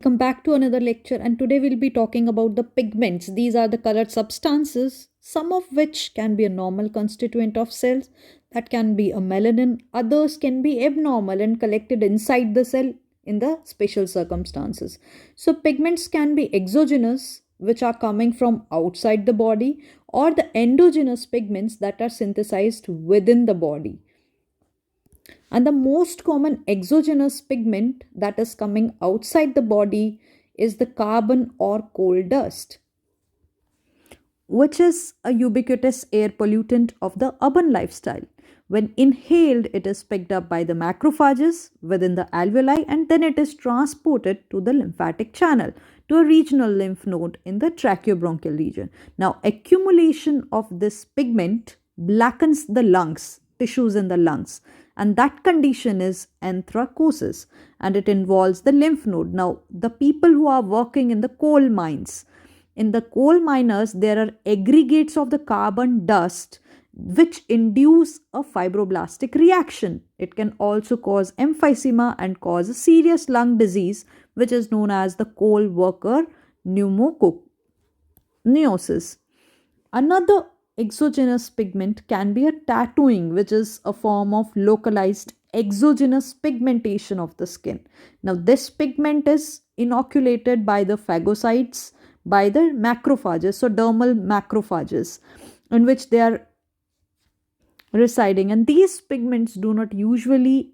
Come back to another lecture, and today we'll be talking about the pigments. These are the colored substances, some of which can be a normal constituent of cells, that can be a melanin, others can be abnormal and collected inside the cell in the special circumstances. So, pigments can be exogenous, which are coming from outside the body, or the endogenous pigments that are synthesized within the body. And the most common exogenous pigment that is coming outside the body is the carbon or coal dust, which is a ubiquitous air pollutant of the urban lifestyle. When inhaled, it is picked up by the macrophages within the alveoli and then it is transported to the lymphatic channel to a regional lymph node in the tracheobronchial region. Now, accumulation of this pigment blackens the lungs, tissues in the lungs, and that condition is anthracosis and it involves the lymph node. Now, the people who are working in the coal mines, in the coal miners, there are aggregates of the carbon dust which induce a fibroblastic reaction. It can also cause emphysema and cause a serious lung disease, which is known as the coal worker pneumoconiosis. Another exogenous pigment can be a tattooing, which is a form of localized exogenous pigmentation of the skin. Now, this pigment is inoculated by the phagocytes, by the macrophages, so dermal macrophages, in which they are residing. And these pigments do not usually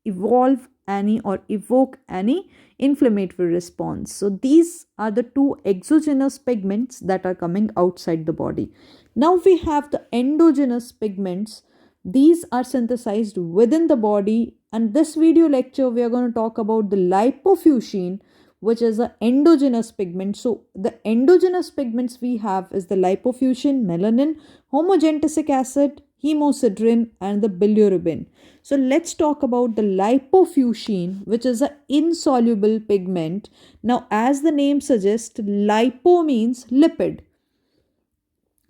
evolve any or evoke any inflammatory response. So, these are the two exogenous pigments that are coming outside the body. Now, we have the endogenous pigments. These are synthesized within the body. And this video lecture, we are going to talk about the lipofuscin, which is an endogenous pigment. So, the endogenous pigments we have is the lipofuscin, melanin, homogentisic acid, hemosiderin, and the bilirubin. So let's talk about the lipofuscin, which is an insoluble pigment. Now, as the name suggests, lipo means lipid.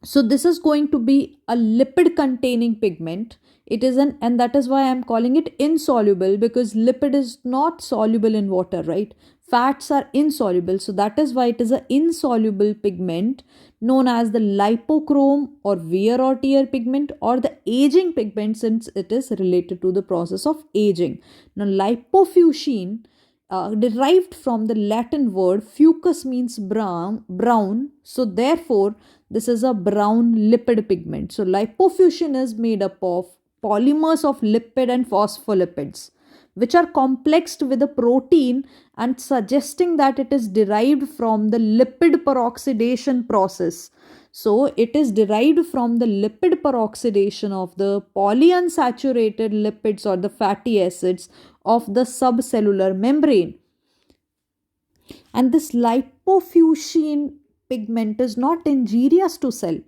So this is going to be a lipid containing pigment. It is and that is why I'm calling it insoluble, because lipid is not soluble in water, right? Fats are insoluble. So that is why it is an insoluble pigment known as the lipochrome or wear or tear pigment, or the aging pigment, since it is related to the process of aging. Now, lipofuscin derived from the Latin word fucus means brown. So therefore, this is a brown lipid pigment. So lipofuscin is made up of polymers of lipid and phospholipids, which are complexed with a protein, and suggesting that it is derived from the lipid peroxidation process. So it is derived from the lipid peroxidation of the polyunsaturated lipids or the fatty acids of the subcellular membrane. And this lipofuscin pigment is not injurious to cell.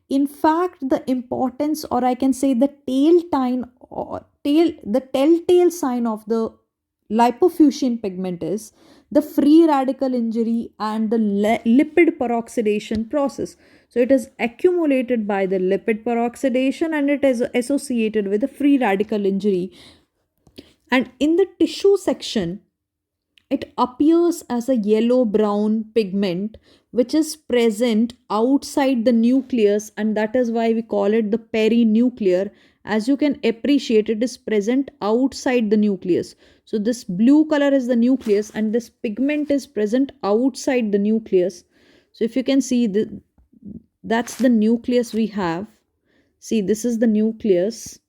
In fact, the importance, or I can say the telltale sign of the lipofuscin pigment is the free radical injury and the lipid peroxidation process. So it is accumulated by the lipid peroxidation and it is associated with the free radical injury. And in the tissue section, it appears as a yellow brown pigment which is present outside the nucleus, and that is why we call it the perinuclear. As you can appreciate, it is present outside the nucleus. So this blue color is the nucleus and this pigment is present outside the nucleus. So if you can see, that's the nucleus we have. See, this is the nucleus.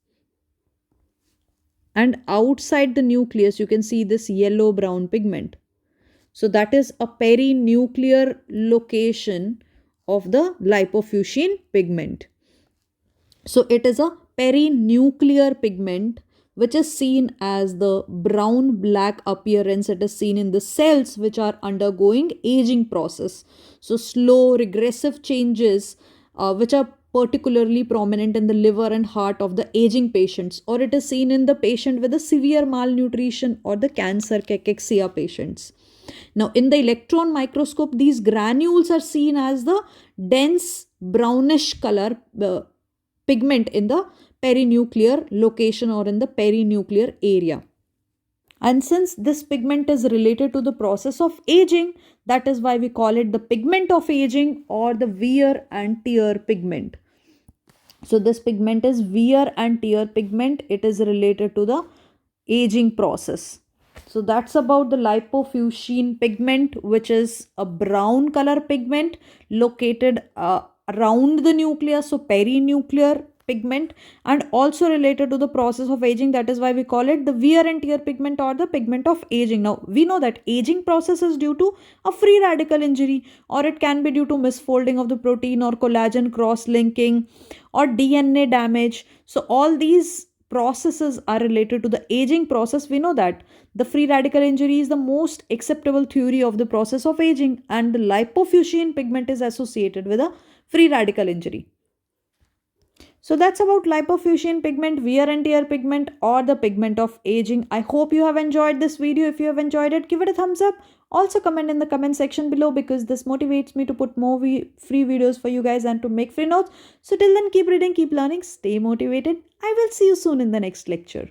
And outside the nucleus, you can see this yellow brown pigment. So that is a perinuclear location of the lipofuscin pigment. So it is a perinuclear pigment which is seen as the brown black appearance. It is seen in the cells which are undergoing aging process. So slow regressive changes which are particularly prominent in the liver and heart of the aging patients, or it is seen in the patient with a severe malnutrition or the cancer cachexia patients. Now, in the electron microscope, these granules are seen as the dense brownish color pigment in the perinuclear location or in the perinuclear area. And since this pigment is related to the process of aging, that is why we call it the pigment of aging or the wear and tear pigment. So this pigment is wear and tear pigment. It is related to the aging process. So that's about the lipofuscin pigment, which is a brown color pigment located around the nucleus, so perinuclear pigment, and also related to the process of aging. That is why we call it the wear and tear pigment or the pigment of aging. Now we know that aging process is due to a free radical injury, or it can be due to misfolding of the protein or collagen cross linking or DNA damage. So all these processes are related to the aging process. We know that the free radical injury is the most acceptable theory of the process of aging, and the lipofuscin pigment is associated with a free radical injury. So that's about lipofuscin pigment, wear and tear pigment, or the pigment of aging. I hope you have enjoyed this video. If you have enjoyed it, give it a thumbs up. Also comment in the comment section below, because this motivates me to put more free videos for you guys and to make free notes. So till then, keep reading, keep learning, stay motivated. I will see you soon in the next lecture.